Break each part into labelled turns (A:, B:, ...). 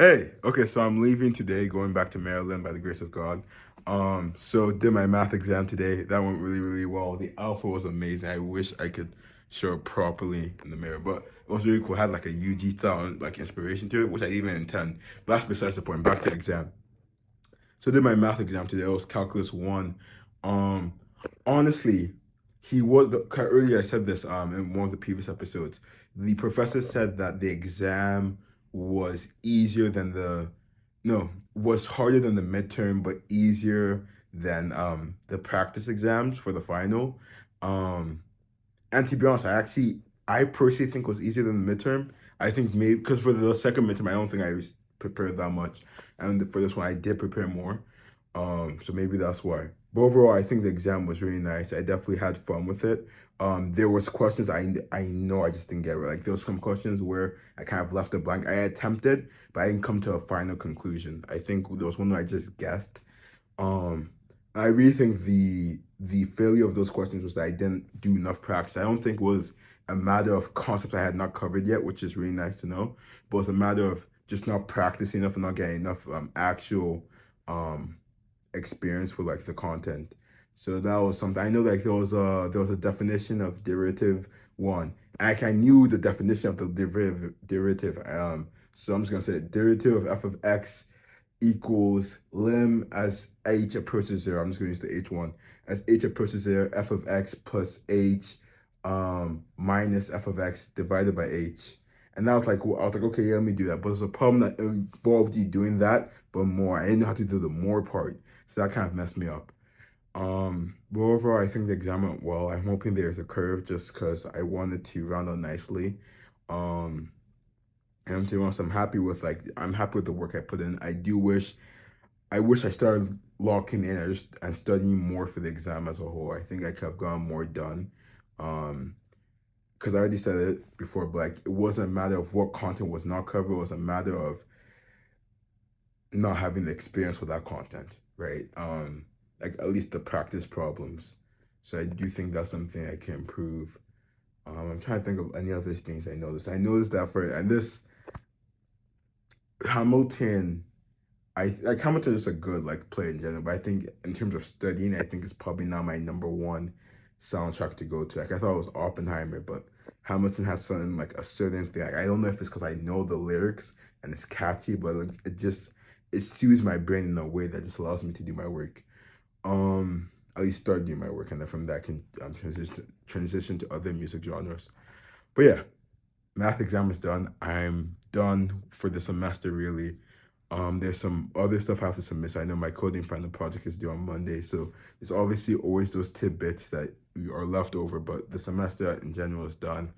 A: Hey, okay, so I'm leaving today, going back to Maryland by the grace of God. So did my math exam today. That went really, really well. The alpha was amazing. I wish I could show it properly in the mirror, but it was really cool. It had like a UG style like inspiration to it, which I didn't even intend. But that's besides the point. Back to the exam. So I did my math exam today. It was calculus one. Um, honestly, earlier I said this in one of the previous episodes. The professor said that the exam was easier than the no, was harder than the midterm, but easier than the practice exams for the final. Um, and to be honest, I personally think it was easier than the midterm. I think maybe because for the second midterm, I don't think I was prepared that much, and for this one, I did prepare more. So maybe that's why. But overall, I think the exam was really nice. I definitely had fun with it. There was questions I know I just didn't get right. Like there was some questions where I kind of left it blank. I attempted, but I didn't come to a final conclusion. I think there was one that I just guessed. Um, I really think the failure of those questions was that I didn't do enough practice. I don't think it was a matter of concepts I had not covered yet, which is really nice to know, but it was a matter of just not practicing enough and not getting enough actual um experience with like the content. So that was something I know. Like there was a definition of derivative one. Like I knew the definition of the derivative. So I'm just gonna say derivative of f of x equals lim as h approaches zero. I'm just gonna use the h one as h approaches zero. F of x plus h minus f of x divided by h. And I was like, well, I was like, okay, yeah, let me do that. But there's a problem that involved you doing that, but more. I didn't know how to do the more part. So that kind of messed me up. But overall, I think the exam went well. I'm hoping there's a curve just because I wanted to round out nicely. Um, and to be honest, I'm happy with the work I put in. I wish I started locking in and studying more for the exam as a whole. I think I could have gotten more done. Um, because I already said it before, but like it wasn't a matter of what content was not covered. It was a matter of not having the experience with that content, right? Like at least the practice problems. So I do think that's something I can improve. I'm trying to think of any other things I noticed. I noticed that for and this Hamilton, I like Hamilton is a good like play in general, but I think in terms of studying, I think it's probably not my number one soundtrack to go to. Like I thought it was Oppenheimer, but Hamilton has something like a certain thing. Like, I don't know if it's because I know the lyrics and it's catchy, but it soothes my brain in a way that just allows me to do my work. At least start doing my work, and then from that I can transition to other music genres. But yeah, math exam is done. I'm done for the semester really. There's some other stuff I have to submit. So I know my coding final project is due on Monday. So there's obviously always those tidbits that are left over, but the semester in general is done.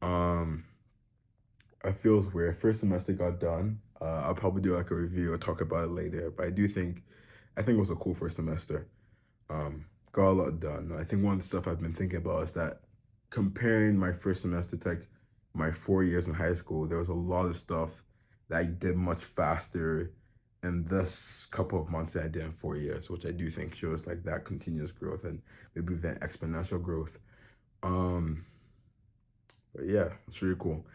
A: Um, I feels weird. First semester got done. I'll probably do like a review or talk about it later. But I think it was a cool first semester. Got a lot done. I think one of the stuff I've been thinking about is that comparing my first semester to like my 4 years in high school, there was a lot of stuff that I did much faster in this couple of months than I did in 4 years, which I do think shows like that continuous growth and maybe even exponential growth. Um, but yeah, it's really cool.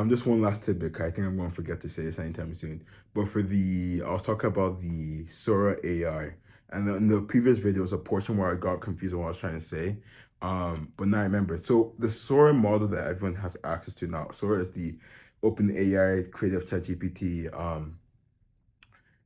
A: Just one last tidbit. 'Cause I think I'm going to forget to say this anytime soon. But I was talking about the Sora AI, and in the previous video, there was a portion where I got confused on what I was trying to say. But now I remember. So the Sora model that everyone has access to now, Sora is the Open AI Creative ChatGPT.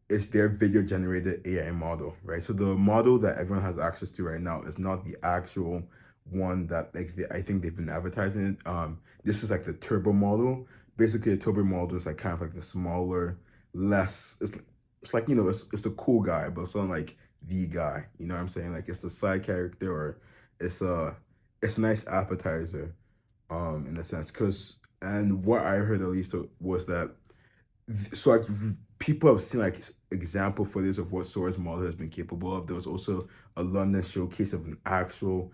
A: It's their video generated AI model, right? So the model that everyone has access to right now is not the actual one that I think they've been advertising it. This is like the turbo model. Basically, a turbo model is like kind of like the smaller, less. It's like it's the cool guy, but it's not like the guy. You know what I'm saying? Like it's the side character, or it's a it's a nice appetizer, in a sense. Cause and what I heard at least was that so like people have seen like example footage of what Sora's model has been capable of. There was also a London showcase of an actual,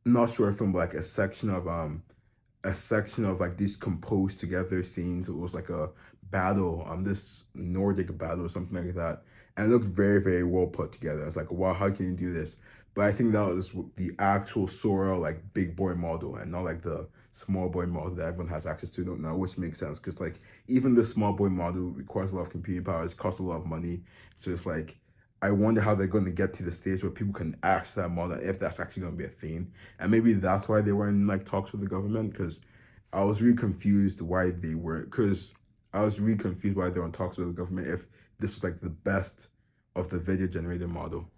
A: not short film, but like a section of like these composed together scenes. It was like a battle, this Nordic battle or something like that, and it looked very, very well put together. I was like, wow, how can you do this? But I think that was the actual Sora like big boy model, and not like the small boy model that everyone has access to now, which makes sense because like even the small boy model requires a lot of computing powers, costs a lot of money. So it's like I wonder how they're going to get to the stage where people can access that model if that's actually going to be a thing. And maybe that's why they were in like talks with the government because I was really confused why they were because I was really confused why they were in talks with the government if this was like the best of the video generator model.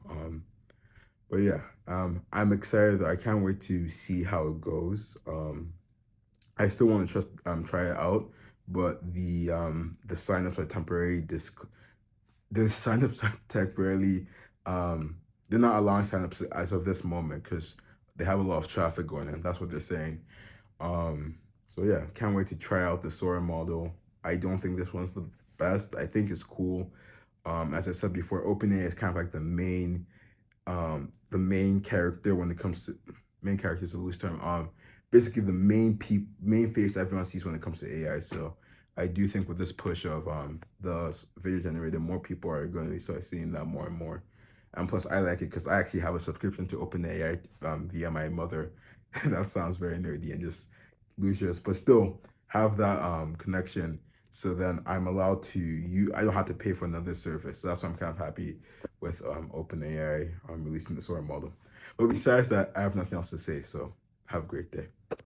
A: But yeah, I'm excited. I can't wait to see how it goes. I still want to try it out, but the signups are temporary. The signups are temporarily they're not allowing signups as of this moment because they have a lot of traffic going in. That's what they're saying. So yeah, can't wait to try out the Sora model. I don't think this one's the best. I think it's cool. As I said before, OpenAI is kind of like the main character when it comes to main character is a loose term. Basically the main face everyone sees when it comes to AI. So I do think with this push of the video generator, more people are going to start seeing that more and more. And plus, I like it because I actually have a subscription to OpenAI via my mother. That sounds very nerdy and just loose, but still have that connection. So then I'm allowed to I don't have to pay for another service. So that's why I'm kind of happy with OpenAI releasing the Sora model. But besides that, I have nothing else to say. So have a great day.